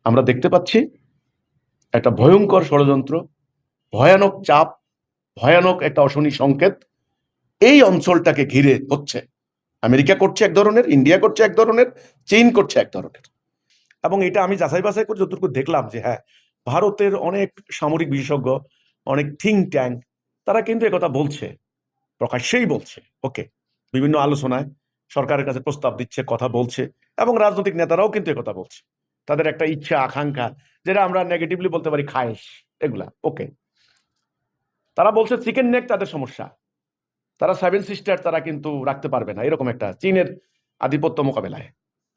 আমরা দেখতে পাচ্ছি একটা ভয়ঙ্কর ষড়যন্ত্র, ভয়ানক চাপ, ভয়ানক একটা অশনি সংকেত এই অঞ্চলটাকে ঘিরে হচ্ছে। আমেরিকা করছে এক ধরনের, ইন্ডিয়া করছে এক ধরনের, চীন করছে এক ধরনের। এবং এটা আমি যাচাই বাছাই করে যতটুকু দেখলাম যে হ্যাঁ, ভারতের অনেক সামরিক বিশেষজ্ঞ, অনেক থিঙ্ক ট্যাঙ্ক, তারা কিন্তু একথা বলছে, প্রকাশ্যেই বলছে। ওকে, বিভিন্ন আলোচনায় সরকারের কাছে প্রস্তাব দিচ্ছে, কথা বলছে, এবং রাজনৈতিক নেতারাও কিন্তু একথা বলছে। তাদের একটা ইচ্ছা, আকাঙ্ক্ষা, যেটা আমরা নেগেটিভলি বলতে পারি খায়েশ, এগুলা। ওকে, তারা বলছে চিকেন নেক তাদের সমস্যা, তারা সেভেন সিস্টার তারা কিন্তু রাখতে পারবে না, এরকম একটা চীনের আধিপত্য মোকাবেলায়।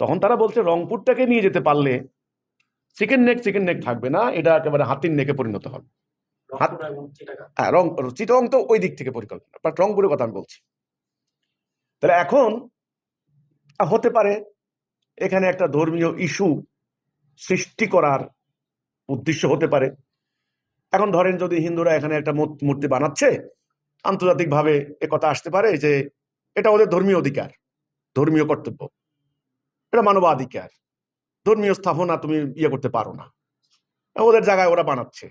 তখন তারা বলছে রংপুরটাকে নিয়ে যেতে পারলে চিকেন নেক থাকবে না, এটা একেবারে হাতির নেকে পরিণত হবে। হ্যাঁ, চিটং তো ওই দিক থেকে পরিকল্পনা, বাট রংপুরের কথা আমি বলছি। তাহলে এখন হতে পারে এখানে একটা ধর্মীয় ইস্যু সৃষ্টি করার উদ্দেশ্য হতে পারে। এখন ধরেন যদি হিন্দুরা এখানে একটা মূর্তি বানাচ্ছে, আন্তর্জাতিকভাবে কথা আসতে পারে যে এটা ওদের ধর্মীয় অধিকার, ধর্মীয় কর্তব্য, এটা মানবাধিকার, ধর্মীয় স্থাপনা তুমি ইয়ে করতে পারো না, ওদের জায়গায় ওরা বানাচ্ছে।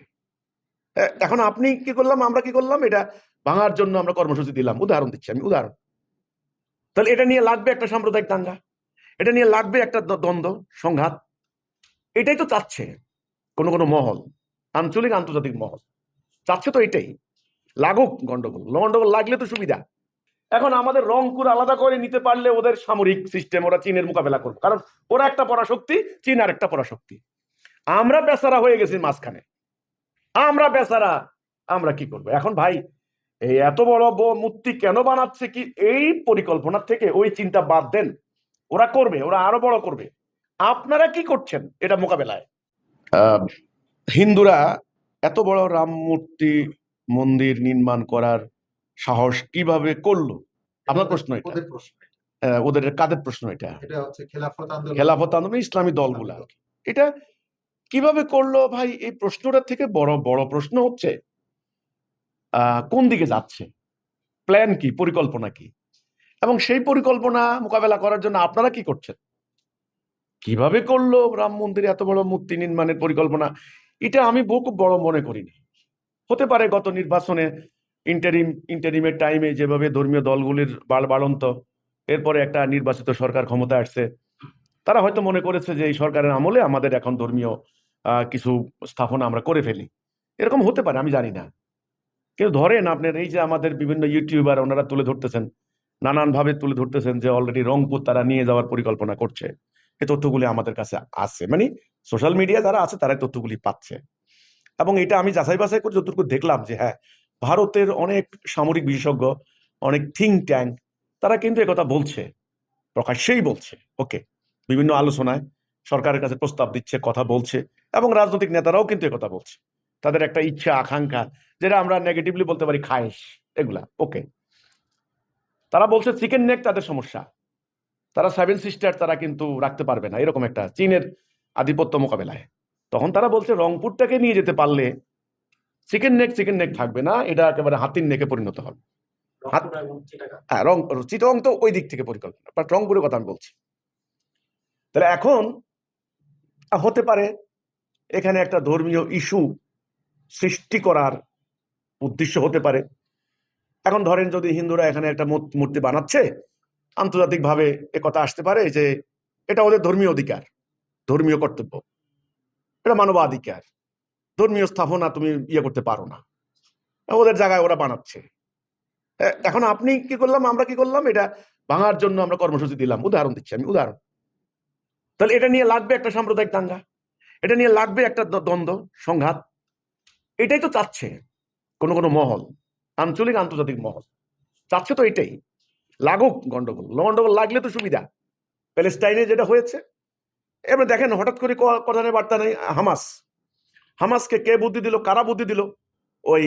এখন আপনি কি করলাম, আমরা কি করলাম, এটা ভাঙার জন্য আমরা কর্মসূচি দিলাম। উদাহরণ দিচ্ছি আমি, উদাহরণ। তাহলে এটা নিয়ে লাগবে একটা সাম্প্রদায়িক দাঙ্গা, এটা নিয়ে লাগবে একটা দ্বন্দ্ব, সংঘাত। এটাই তো চাচ্ছে কোন কোন মহল, আঞ্চলিক আন্তর্জাতিক মহল চাচ্ছে তো এটাই, লাগুক গন্ডগোল। গন্ডগোল লাগলে তো সুবিধা। এখন আমাদের রংপুর আলাদা করে নিতে পারলে ওদের সামরিক সিস্টেম, ওরা চীনের মোকাবেলা করবে, কারণ ওরা একটা পরাশক্তি, চীন আর একটা পরাশক্তি। আমরা বেচারা হয়ে গেছি মাঝখানে, আমরা বেচারা, আমরা কি করবো এখন ভাই? এই এত বড় মূর্তি কেন বানাচ্ছে, কি এই পরিকল্পনা থেকে ওই চিন্তা বাদ দেন, ওরা করবে, ওরা আরো বড় করবে। আপনারা কি করছেন এটা মোকাবেলায়? হিন্দুরা এত বড় রাম মূর্তি মন্দির নির্মাণ করার সাহস কিভাবে করলো? আপনার প্রশ্ন এটা? ওদের কাদের প্রশ্ন এটা? খেলাফত আন্দোলন, ইসলামী দলগুলা এটা কিভাবে করলো ভাই? এই প্রশ্নটা থেকে বড় বড় প্রশ্ন হচ্ছে কোন দিকে যাচ্ছে, প্ল্যান কি, পরিকল্পনা কি, এবং সেই পরিকল্পনা মোকাবেলা করার জন্য আপনারা কি করছেন? কিভাবে করলো রাম মন্দিরে এত বড় মূর্তি নির্মাণের পরিকল্পনা? এটা আমি খুব বড় মনে করিনি। হতে পারে গত নির্বাচনে ইন্টারিমের টাইমে যেভাবে ধর্মীয় দলগুলির বাড়ন্ত, এরপরে একটা নির্বাচিত সরকার ক্ষমতা আসছে, তারা হয়তো মনে করেছে যে এই সরকারের আমলে আমাদের এখন ধর্মীয় কিছু স্থাপনা আমরা করে ফেলি, এরকম হতে পারে, আমি জানি না। কিন্তু ধরেন আপনার এই যে আমাদের বিভিন্ন ইউটিউবার ওনারা তুলে ধরতেছেন, নানান ভাবে তুলে ধরতেছেন যে অলরেডি রংপুর তারা নিয়ে যাওয়ার পরিকল্পনা করছে। এই তথ্যগুলি আমাদের কাছে আছে, মানে সোশ্যাল মিডিয়া যারা আছে তারা তথ্যগুলি পাচ্ছে। এবং এটা আমি যাচাই বাছাই করে যতটুকু দেখলাম যে হ্যাঁ, ভারতের অনেক সামরিক বিশেষজ্ঞ, অনেক থিঙ্ক ট্যাঙ্ক, তারা কিন্তু একথা বলছে, প্রকাশ্যেই বলছে। ওকে, বিভিন্ন আলোচনায় সরকারের কাছে প্রস্তাব দিচ্ছে, কথা বলছে, এবং রাজনৈতিক নেতারাও কিন্তু একথা বলছে। তাদের একটা ইচ্ছা, আকাঙ্ক্ষা, যেটা আমরা নেগেটিভলি বলতে পারি খায়েশ, এগুলা। ওকে, তারা বলছে চিকেন নেক তাদের সমস্যা, তারা সেভেন সিস্টার তারা কিন্তু রাখতে পারবে না, এরকম একটা চীনের আধিপত্য মোকাবেলায়। তখন তারা বলছে রংপুরটাকে নিয়ে যেতে পারলে চিকেন নেক থাকবে না, এটা একেবারে হাতির নেকে পরিণত হবে। হ্যাঁ, চিটং তো ওই দিক থেকে পরিকল্পনা, বাট রংপুরের কথা আমি বলছি। তাহলে এখন হতে পারে এখানে একটা ধর্মীয় ইস্যু সৃষ্টি করার উদ্দেশ্য হতে পারে। এখন ধরেন যদি হিন্দুরা এখানে একটা মূর্তি বানাচ্ছে, আন্তর্জাতিকভাবে কথা আসতে পারে যে এটা ওদের ধর্মীয় অধিকার, ধর্মীয় কর্তব্য, এটা মানবাধিকার, ধর্মীয় স্থাপনা তুমি ইয়ে করতে পারো না, ওদের জায়গায় ওরা বানাচ্ছে। এখন আপনি কি করলাম, আমরা কি করলাম, এটা ভাঙার জন্য আমরা কর্মসূচি দিলাম। উদাহরণ দিচ্ছি আমি, উদাহরণ। তাহলে এটা নিয়ে লাগবে একটা সাম্প্রদায়িক দাঙ্গা, এটা নিয়ে লাগবে একটা দ্বন্দ্ব, সংঘাত। এটাই তো চাচ্ছে কোন কোন মহল, আঞ্চলিক আন্তর্জাতিক মহল চাচ্ছে তো এটাই, লাগুক গন্ডগোল। গন্ডগোল লাগলে তো সুবিধা। প্যালেস্টাইনে যেটা হয়েছে, এবার দেখেন হঠাৎ করে কথার বার্তা নেই। হামাসকে কে বুদ্ধি দিল, কারা বুদ্ধি দিল? ওই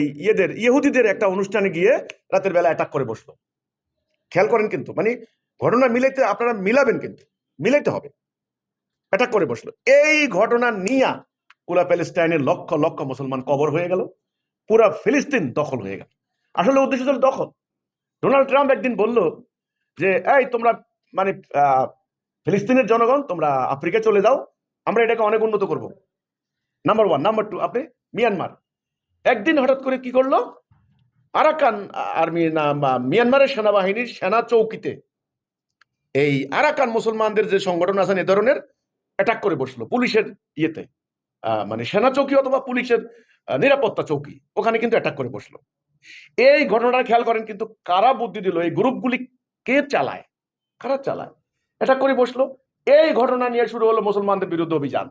ইহুদিদের একটা অনুষ্ঠানে গিয়ে রাতের বেলা অ্যাটাক করে বসলো। খেয়াল করেন কিন্তু, মানে ঘটনা মিলাইতে আপনারা মিলাবেন, কিন্তু মিলাইতে হবে। অ্যাটাক করে বসলো, এই ঘটনা নিয়ে পুরা প্যালেস্টাইনের লক্ষ লক্ষ মুসলমান কবর হয়ে গেল, পুরা ফিলিস্তিন দখল হয়ে গেল। আসলে উদ্দেশ্য ছিল দখল। ডোনাল্ড ট্রাম্প একদিন বলল যে এই তোমরা মানে ফিলিস্তিনের জনগণ তোমরা আফ্রিকায় চলে যাও, আমরা এটাকে অনেক উন্নত করব। Number one. নাম্বার টু, আপনি মিয়ানমার একদিন হঠাৎ করে কি করলো, আরাকান আর্মি না মিয়ানমারের সেনাবাহিনীর সেনা চৌকিতে এই আরাকান মুসলমানদের যে সংগঠন আছেন এ ধরনের অ্যাটাক করে বসলো পুলিশের ইয়েতে, মানে সেনা চৌকি অথবা পুলিশের নিরাপত্তা চৌকি, ওখানে কিন্তু অ্যাটাক করে বসলো। এই ঘটনাটা খেয়াল করেন, কিন্তু কারা বুদ্ধি দিল, এই গ্রুপগুলি কে চালায়, কারা চালায়, অ্যাটাক করে বসলো। এই ঘটনা নিয়ে শুরু হলো মুসলমানদের বিরুদ্ধে অভিযান।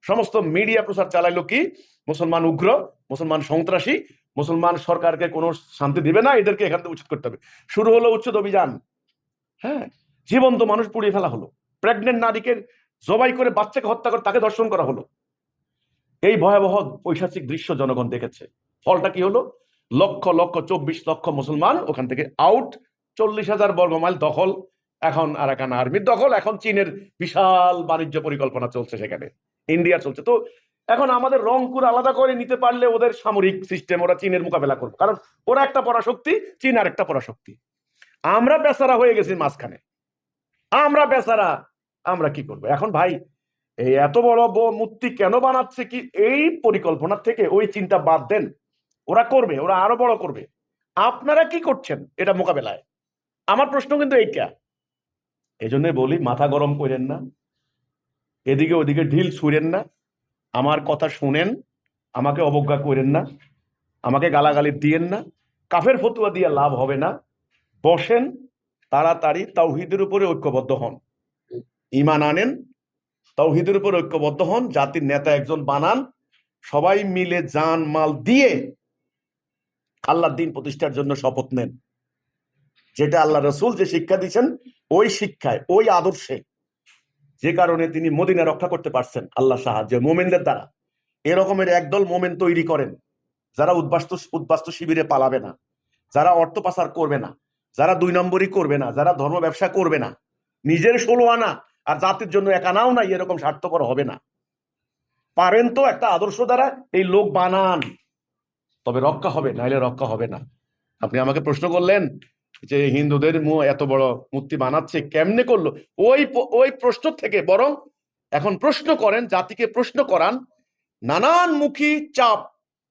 সমস্ত মিডিয়া প্রচার চালাইলো কি, মুসলমান উগ্র, মুসলমান সন্ত্রাসী, মুসলমান সরকারকে কোনো শান্তি দিবে না, এদেরকে এখান থেকে উচ্ছেদ করতে হবে। শুরু হলো উচ্ছেদ অভিযান। হ্যাঁ, জীবন্ত মানুষ পুড়িয়ে ফেলা হলো, প্রেগনেন্ট নারীকে জবাই করে বাচ্চাকে হত্যা করে তাকে দর্শন করা হলো। এই ভয়াবহ পৈশাচিক দৃশ্য জনগণ দেখেছে। ফলটা কি হলো, লক্ষ লক্ষ 24 লক্ষ মুসলমান ওখান থেকে আউট, 40,000 বর্গমাইল দখল, এখন আরাকান আর্মির দখল, এখন চীনের বিশাল বাণিজ্য পরিকল্পনা চলছে সেখানে, ইন্ডিয়া চলছে। তো এখন আমাদের রংপুর আলাদা করে নিতে পারলে ওদের সামরিক সিস্টেম, ওরা চীনের মোকাবেলা করবে, কারণ ওরা একটা পরাশক্তি, চীন আর একটা পরাশক্তি। আমরা বেচারা হয়ে গেছি মাঝখানে, আমরা বেচারা, আমরা কি করবো এখন ভাই? এই এত বড় মূর্তি কেন বানাচ্ছে কি, এই পরিকল্পনা থেকে ওই চিন্তা বাদ দেন, ওরা করবে, ওরা আরো বড় করবে। আপনারা কি করছেন এটা মোকাবেলায়? আমার প্রশ্ন কিন্তু এইটা। এই জন্য বলি, মাথা গরম করেন না, এদিকে ওদিকে ঢিল ছুঁড়েন না, আমার কথা শুনেন, আমাকে অবজ্ঞা করেন না, আমাকে গালাগালি দিয়েন না, কাফের ফতুয়া দিয়ে লাভ হবে না। বসেন, তাড়াতাড়ি তাওহীদের উপরে ঐক্যবদ্ধ হন, ঈমান আনেন, তাওহীদের উপর ঐক্যবদ্ধ হন, জাতির নেতা একজন বানান, সবাই মিলে জান মাল দিয়ে আল্লাহর দিন প্রতিষ্ঠার জন্য শপথ নেন। যেটা আল্লাহ রসুল যে শিক্ষা দিচ্ছেন, ওই শিক্ষায়, ওই আদর্শে, যে কারণে তিনি মদিনা রক্ষা করতে পারছেন আল্লাহ সাহায্যে মোমেনদের দ্বারা, এরকমের একদল মোমেন তৈরি করেন, যারা উদ্বাস্তু শিবিরে পালাবে না, যারা অর্থ পাচার করবে না, যারা 2 নম্বরই করবে না, যারা ধর্ম ব্যবসা করবে না, নিজের 16 আনা আর জাতির জন্য 1 আনাও নাই, এরকম স্বার্থপর হবে না। পারেন তো একটা আদর্শ দ্বারা এই লোক বানান, তবে রক্ষা হবে, নাইলে রক্ষা হবে না। আপনি আমাকে প্রশ্ন করলেন যে হিন্দুদের এত বড় মূর্তি বানাচ্ছে কেমনে করলো, ওই প্রশ্ন থেকে বরং এখন প্রশ্ন করেন, জাতিকে প্রশ্ন করান, নানানমুখী চাপ,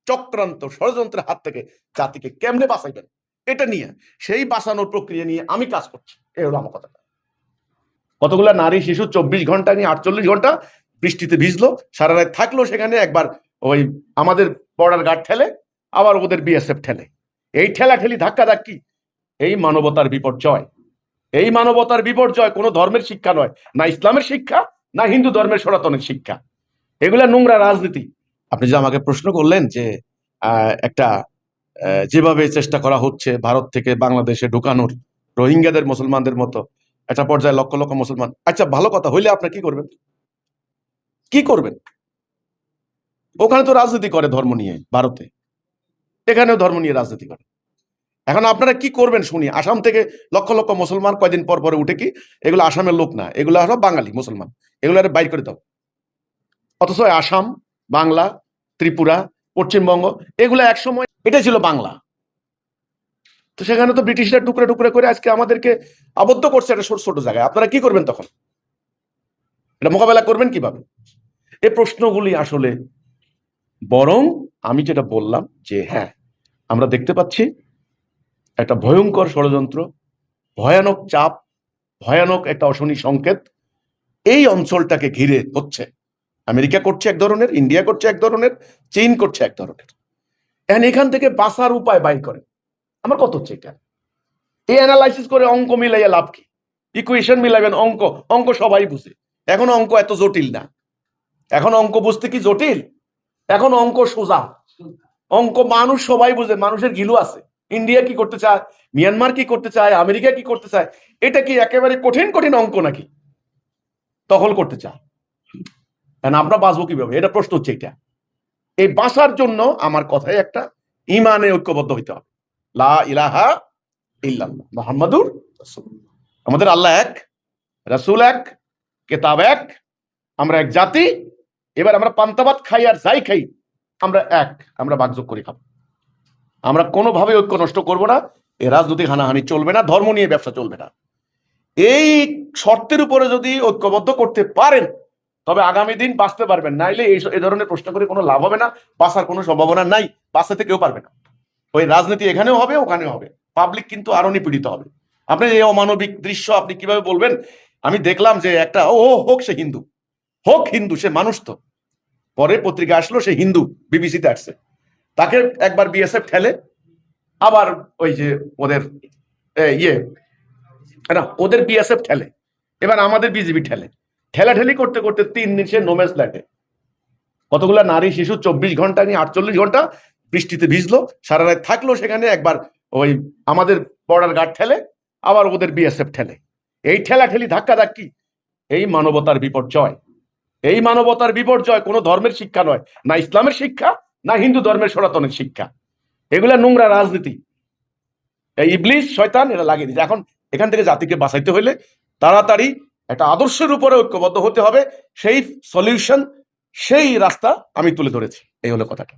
চক্রান্ত, ষড়যন্ত্রের হাত থেকে জাতিকে কেমনে বাঁচাইবেন, এটা নিয়ে, সেই বাঁচানোর প্রক্রিয়া নিয়ে আমি কাজ করছি। এই হলো আমার কথা। কতগুলা নারী শিশু 24 ঘন্টা নিয়ে 48 ঘন্টা বৃষ্টিতে ভিজলো, সারা রাত থাকলো সেখানে, একবার ওই আমাদের বর্ডার গার্ড ঠেলে, আবার ওদের বিএসএফ ঠেলে, এই ঠেলাঠেলি ধাক্কা ধাক্কি, এই মানবতার বিপর্যয়। এই মানবতার বিপর্যয় কোনো ধর্মের শিক্ষা নয়, না ইসলামের শিক্ষা, না হিন্দু ধর্মের সনাতনের শিক্ষা, এগুলা নোংরা রাজনীতি। আপনি যে আমাকে প্রশ্ন করলেন যে একটা যেভাবে চেষ্টা করা হচ্ছে ভারত থেকে বাংলাদেশে ঢুকানোর, রোহিঙ্গাদের মুসলমানদের মতো একটা পর্যায়ে লক্ষ লক্ষ মুসলমান, আচ্ছা ভালো কথা, হইলে আপনার কি করবেন? কি করবেন? ওখানে তো রাজনীতি করে ধর্ম নিয়ে, ভারতে, এখানেও ধর্ম নিয়ে রাজনীতি করে। এখন আপনারা কি করবেন শুনি? আসাম থেকে লক্ষ লক্ষ মুসলমান কয়দিন পর পরে উঠে কি, এগুলো আসামের লোক না, এগুলো হলো বাঙালি মুসলমান, এগুলো বাইর করে দাও। অথচ আসাম, বাংলা, ত্রিপুরা, পশ্চিমবঙ্গ, এগুলো একসময় এটা ছিল বাংলা। তো সেখানে তো ব্রিটিশরা টুকরে টুকরে করে আজকে আমাদেরকে আবদ্ধ করছে একটা ছোট ছোট জায়গায়। আপনারা কি করবেন তখন? এটা মোকাবেলা করবেন কিভাবে? এই প্রশ্নগুলি আসলে, বরং আমি যেটা বললাম যে হ্যাঁ, আমরা দেখতে পাচ্ছি একটা ভয়ঙ্কর ষড়যন্ত্র, ভয়ানক চাপ, ভয়ানক একটা অশনি সংকেত এই অঞ্চলটাকে ঘিরে হচ্ছে। আমেরিকা করছে এক ধরনের, ইন্ডিয়া করছে এক ধরনের, চীন করছে এক ধরনের। এখান থেকে বাঁচার উপায় বাইর করেন। আমার কত হচ্ছে এটা, এই অ্যানালাইসিস করে অঙ্ক মিলাইয়া লাভ কি? ইকুয়েশন মিলাবেন, অঙ্ক সবাই বুঝে। এখন অঙ্ক এত জটিল না, এখন অঙ্ক বুঝতে কি জটিল? এখন অঙ্ক সোজা, অঙ্ক মানুষ সবাই বুঝে, মানুষের গিলু আছে। ইন্ডিয়া কি করতে চায়, মিয়ানমার কি করতে চায়, আমেরিকা কি করতে চায়, এটা কি একেবারে কঠিন কঠিন অঙ্ক নাকি? দখল করতে চায়, আমরা বাঁচবো কিভাবে, এটা প্রশ্ন হচ্ছে। এটা এই বাঁচার জন্য আমার কথায় একটা, ইমানে ঐক্যবদ্ধ হইতে হবে। লা ইলাহা ইল্লাল্লাহ মুহাম্মাদুর রাসূলুল্লাহ। আমাদের আল্লাহ এক, রাসূল এক, কিতাব এক, আমরা এক জাতি। এবার আমরা পান্তাবাদ খাই আর যাই খাই, আমরা এক, আমরা ভাগযোগ করে খাবো। আমরা কোনোভাবে ঐক্য নষ্ট করব না, এই রাজনৈতিক হানাহানি চলবে না, ধর্ম নিয়ে ব্যবসা চলবে না। এই শর্তের উপরে যদি ঐক্যবদ্ধ করতে পারেন, তবে আগামী দিন বাঁচতে পারবেন, নাইলে এই ধরনের প্রশ্ন করে কোনো লাভ হবে না, বাঁচার কোনো সম্ভাবনা নাই, বাঁচাতে কেউ পারবে না। ওই রাজনীতি এখানেও হবে, ওখানেও হবে, পাবলিক কিন্তু আরো নিপীড়িত হবে। আপনি এই অমানবিক দৃশ্য আপনি কিভাবে বলবেন? আমি দেখলাম যে একটা হোক সে হিন্দু, হোক হিন্দু, সে মানুষ তো। পরে পত্রিকা আসলো সে হিন্দু, বিবিসিতে আসছে, তাকে একবার বিএসএফ ঠেলে, আবার ওই যে ওদের ওদের বিএসএফ ঠেলে, এবার আমাদের বিজেপি ঠেলে, ঠেলাঠেলি করতে করতে 3 দিন সে নোম্যান্স ল্যান্ডে। কতগুলা নারী শিশু 24 ঘন্টা নিয়ে 48 ঘন্টা বৃষ্টিতে ভিজলো, সারা রাত থাকলো সেখানে। একবার ওই আমাদের বর্ডার গার্ড ঠেলে, আবার ওদের বিএসএফ ঠেলে। এই ঠেলাঠেলি ধাক্কা ধাক্কি, এই মানবতার বিপর্যয়। এই মানবতার বিপর্যয় কোনো ধর্মের শিক্ষা নয়, না ইসলামের শিক্ষা, না হিন্দু ধর্মের সনাতনের শিক্ষা। এগুলা নোংরা রাজনীতি, এই ইবলিস শয়তান এরা লাগিয়ে দিচ্ছে। এখন এখান থেকে জাতিকে বাঁচাইতে হলে তাড়াতাড়ি একটা আদর্শের উপরে ঐক্যবদ্ধ হতে হবে। সেই সলিউশন, সেই রাস্তা আমি তুলে ধরেছি। এই হলো কথাটা।